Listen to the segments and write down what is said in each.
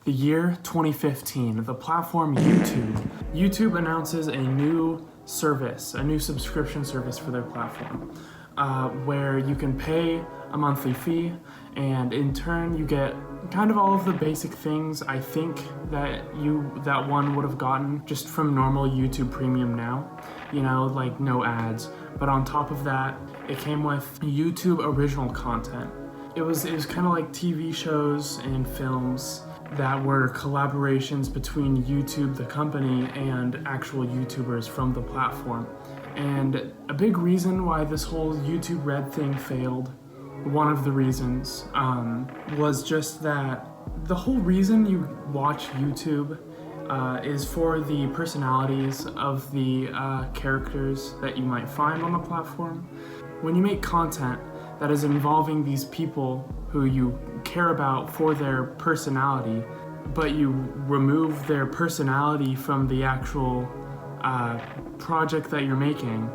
The year 2015, the platform YouTube. YouTube announces a new service, a new subscription service for their platform, where you can pay a monthly fee, and in turn you get kind of all of the basic things I think that one would have gotten just from normal YouTube Premium now. You know, like no ads. But on top of that, it came with YouTube original content. It was kind of like TV shows and films that were collaborations between YouTube, the company, and actual YouTubers from the platform. And a big reason why this whole YouTube Red thing failed, one of the reasons, was just that the whole reason you watch YouTube is for the personalities of the characters that you might find on the platform. When you make content that is involving these people who you care about for their personality, but you remove their personality from the actual project that you're making,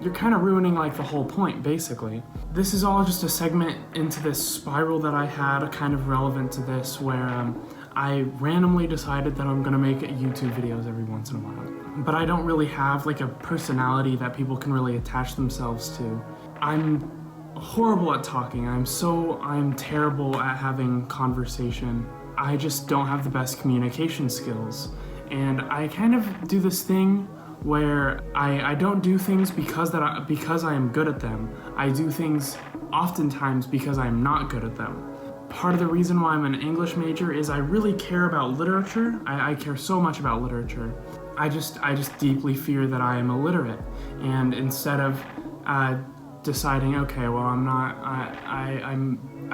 you're kind of ruining like the whole point, basically. This is all just a segment into this spiral that I had, kind of relevant to this, where I randomly decided that I'm gonna make YouTube videos every once in a while. But I don't really have like a personality that people can really attach themselves to. I'm horrible at talking. I'm terrible at having conversation. I just don't have the best communication skills. And I kind of do this thing where I don't do things because I am good at them. I do things oftentimes because I'm not good at them. Part of the reason why I'm an English major is I really care about literature. I care so much about literature. I just deeply fear that I am illiterate. And instead of deciding, okay, well, I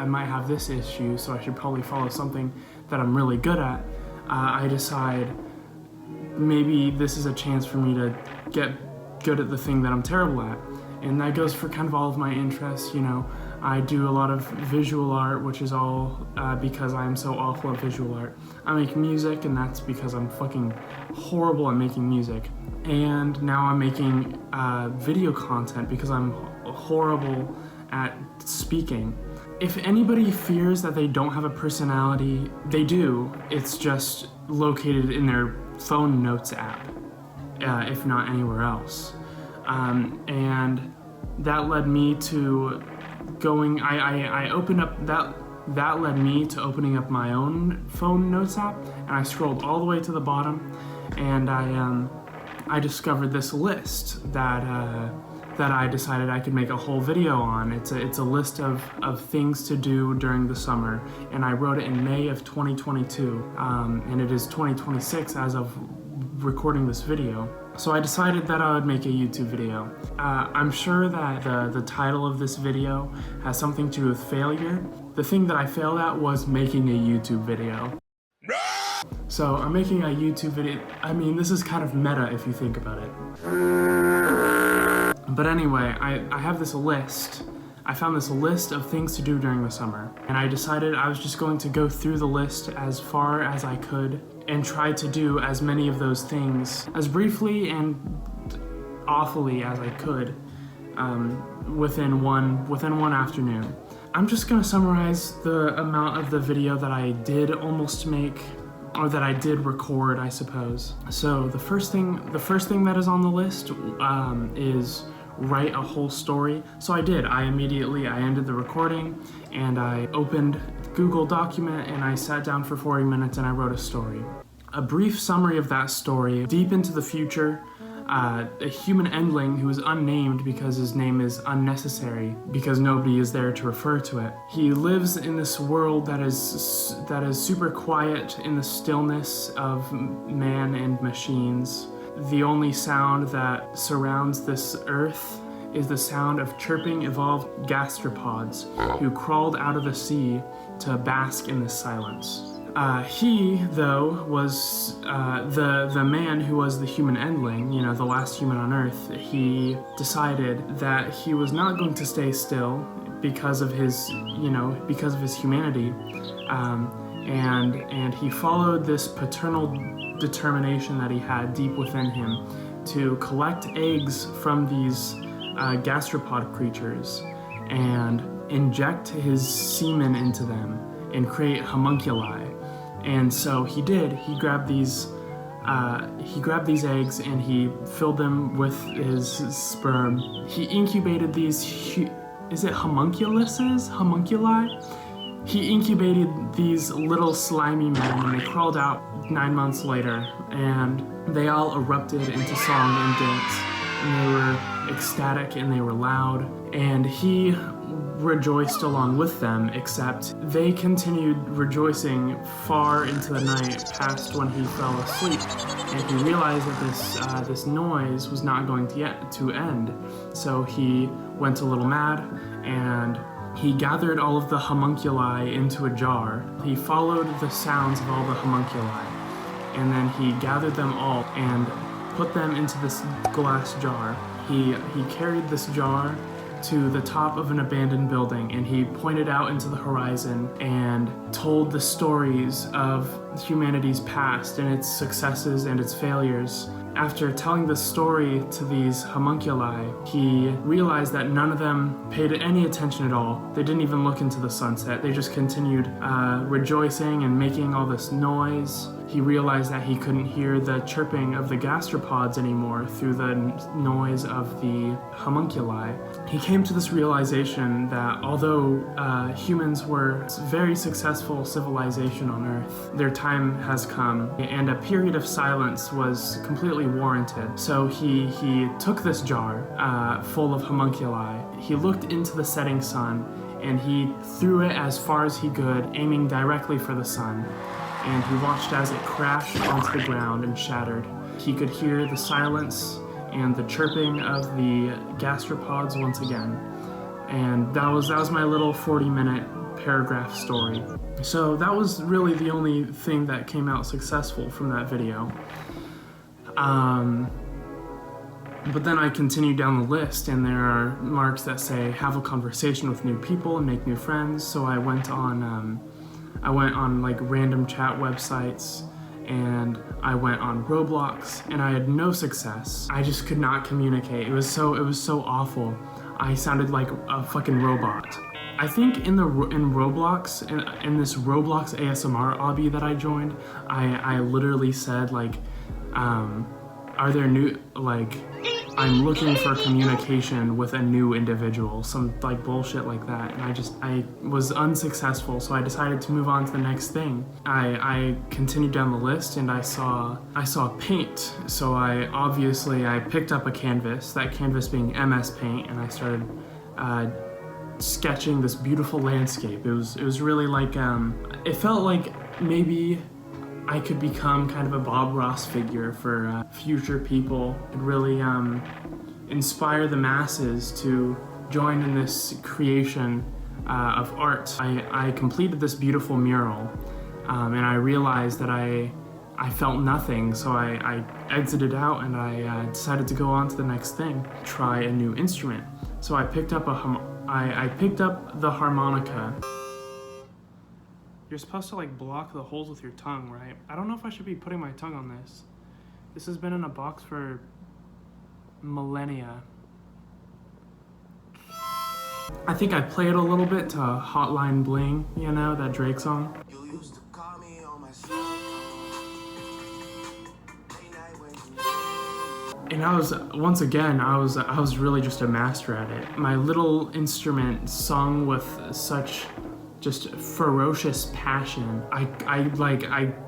might have this issue, so I should probably follow something that I'm really good at, I decide maybe this is a chance for me to get good at the thing that I'm terrible at. And that goes for kind of all of my interests, you know. I do a lot of visual art, which is all because I'm so awful at visual art. I make music, and that's because I'm fucking horrible at making music. And now I'm making video content because I'm horrible at speaking. If anybody fears that they don't have a personality, they do. It's just located in their phone notes app, if not anywhere else. And that led me to going, I opened up, that led me to opening up my own phone notes app, and I scrolled all the way to the bottom, and I discovered this list that I decided I could make a whole video on. It's a list of things to do during the summer, and I wrote it in May of 2022, and it is 2026 as of recording this video. So I decided that I would make a YouTube video. I'm sure that the title of this video has something to do with failure. The thing that I failed at was making a YouTube video. So I'm making a YouTube video. I mean, this is kind of meta if you think about it. But anyway, I have this list. I found this list of things to do during the summer, and I decided I was just going to go through the list as far as I could and try to do as many of those things as briefly and awfully as I could within one afternoon. I'm just gonna summarize the amount of the video that I did almost make, or that I did record, I suppose. So the first thing that is on the list is write a whole story. So I did. I ended the recording, and I opened Google document, and I sat down for 40 minutes and I wrote a story. A brief summary of that story: deep into the future, a human endling who is unnamed because his name is unnecessary, because nobody is there to refer to it. He lives in this world that is super quiet in the stillness of man and machines. The only sound that surrounds this earth is the sound of chirping evolved gastropods who crawled out of the sea to bask in this silence. He, though, was the man who was the human endling, you know, the last human on Earth. He decided that he was not going to stay still because of his humanity, and he followed this paternal determination that he had deep within him to collect eggs from these gastropod creatures and inject his semen into them and create homunculi. And so he did. He grabbed these eggs and he filled them with his sperm. He incubated these, is it homunculuses? Homunculi? He incubated these little slimy men and they crawled out 9 months later and they all erupted into song and dance. And they were ecstatic and they were loud. And he rejoiced along with them, except they continued rejoicing far into the night past when he fell asleep. And he realized that this noise was not going to end. So he went a little mad and he gathered all of the homunculi into a jar. He followed the sounds of all the homunculi, and then he gathered them all and put them into this glass jar. He carried this jar to the top of an abandoned building, and he pointed out into the horizon and told the stories of humanity's past and its successes and its failures. After telling the story to these homunculi, he realized that none of them paid any attention at all. They didn't even look into the sunset. They just continued rejoicing and making all this noise. He realized that he couldn't hear the chirping of the gastropods anymore through the noise of the homunculi. He came to this realization that although humans were a very successful civilization on Earth, their time has come, and a period of silence was completely warranted. So he took this jar full of homunculi. He looked into the setting sun, and he threw it as far as he could, aiming directly for the sun. And he watched as it crashed onto the ground and shattered. He could hear the silence and the chirping of the gastropods once again. And that was my little 40-minute paragraph story. So that was really the only thing that came out successful from that video. But then I continued down the list, and there are marks that say have a conversation with new people and make new friends. So I went on like random chat websites, and I went on Roblox, and I had no success. I just could not communicate. It was so awful. I sounded like a fucking robot. I think in Roblox, in this Roblox ASMR obby that I joined, I literally said like, are there new, like, I'm looking for communication with a new individual, some like bullshit like that, and I was unsuccessful, so I decided to move on to the next thing. I continued down the list, and I saw paint, so I picked up a canvas, that canvas being MS Paint, and I started sketching this beautiful landscape. It was really like, it felt like maybe I could become kind of a Bob Ross figure for future people and really inspire the masses to join in this creation of art. I completed this beautiful mural, and I realized that I felt nothing, so I exited out, and I decided to go on to the next thing, try a new instrument. So I picked up I picked up the harmonica. You're supposed to like block the holes with your tongue, right? I don't know if I should be putting my tongue on this. This has been in a box for millennia. I think I played a little bit to Hotline Bling, you know, that Drake song. You used to call me on my cell phone. And I was really just a master at it. My little instrument sung with such just ferocious passion. I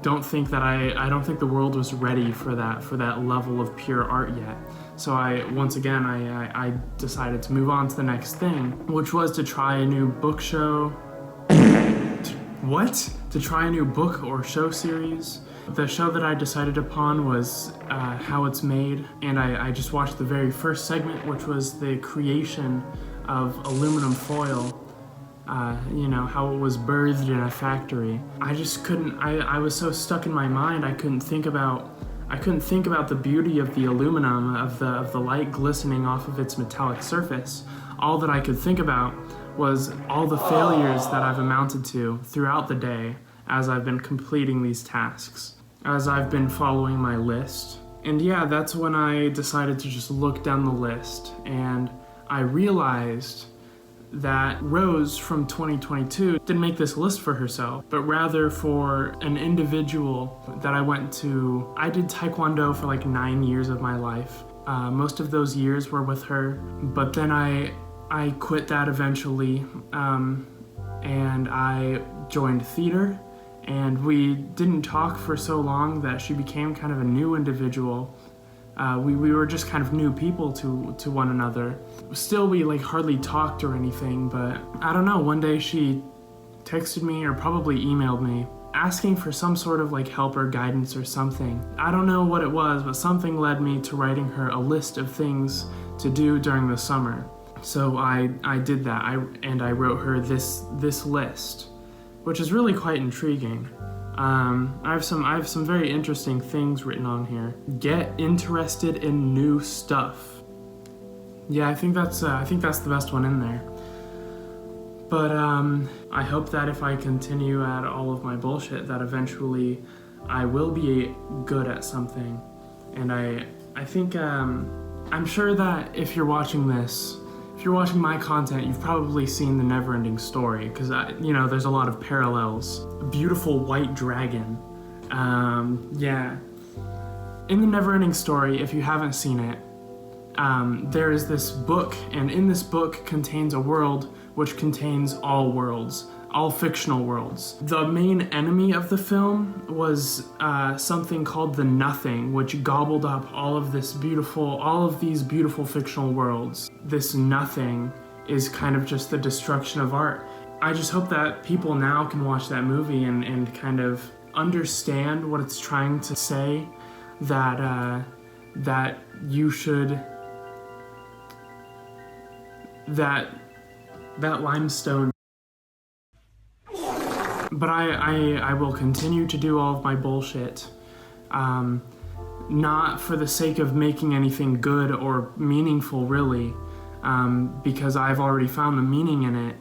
don't think the world was ready for that level of pure art yet. So I decided to move on to the next thing, which was to try a new book show. To try a new book or show series. The show that I decided upon was How It's Made, and I just watched the very first segment, which was the creation of aluminum foil. You know, how it was birthed in a factory. I just couldn't, I was so stuck in my mind, I couldn't think about the beauty of the aluminum, of the light glistening off of its metallic surface. All that I could think about was all the failures that I've amounted to throughout the day as I've been completing these tasks, as I've been following my list. And yeah, that's when I decided to just look down the list, and I realized that Rose from 2022 didn't make this list for herself, but rather for an individual that I did Taekwondo for like 9 years of my life. Most of those years were with her, but then I quit that eventually, and I joined theater, and we didn't talk for so long that she became kind of a new individual. We were just kind of new people to one another. Still, we like hardly talked or anything, but I don't know, one day she texted me or probably emailed me asking for some sort of like help or guidance or something. I don't know what it was, but something led me to writing her a list of things to do during the summer. So I did that, and I wrote her this list, which is really quite intriguing. I have some very interesting things written on here. Get interested in new stuff. Yeah, I think that's the best one in there. But I hope that if I continue at all of my bullshit, that eventually I will be good at something. And I think I'm sure that if you're watching this, if you're watching my content, you've probably seen The Neverending Story, because there's a lot of parallels. A beautiful white dragon. Yeah. In The Neverending Story, if you haven't seen it, there is this book, and in this book contains a world which contains all worlds, all fictional worlds. The main enemy of the film was something called the Nothing, which gobbled up all of these beautiful fictional worlds. This Nothing is kind of just the destruction of art. I just hope that people now can watch that movie and kind of understand what it's trying to say, that you should, that limestone. But I will continue to do all of my bullshit, not for the sake of making anything good or meaningful, really, because I've already found the meaning in it,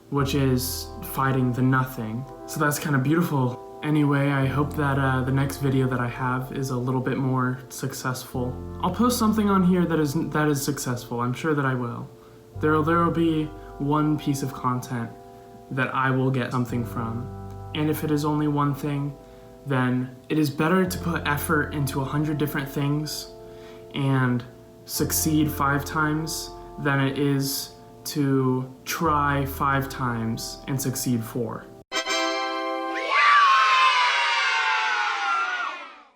which is fighting the Nothing. So that's kind of beautiful. Anyway, I hope that the next video that I have is a little bit more successful. I'll post something on here that is successful. I'm sure that I will. There will be one piece of content that I will get something from. And if it is only one thing, then it is better to put effort into 100 different things and succeed 5 times than it is to try 5 times and succeed 4.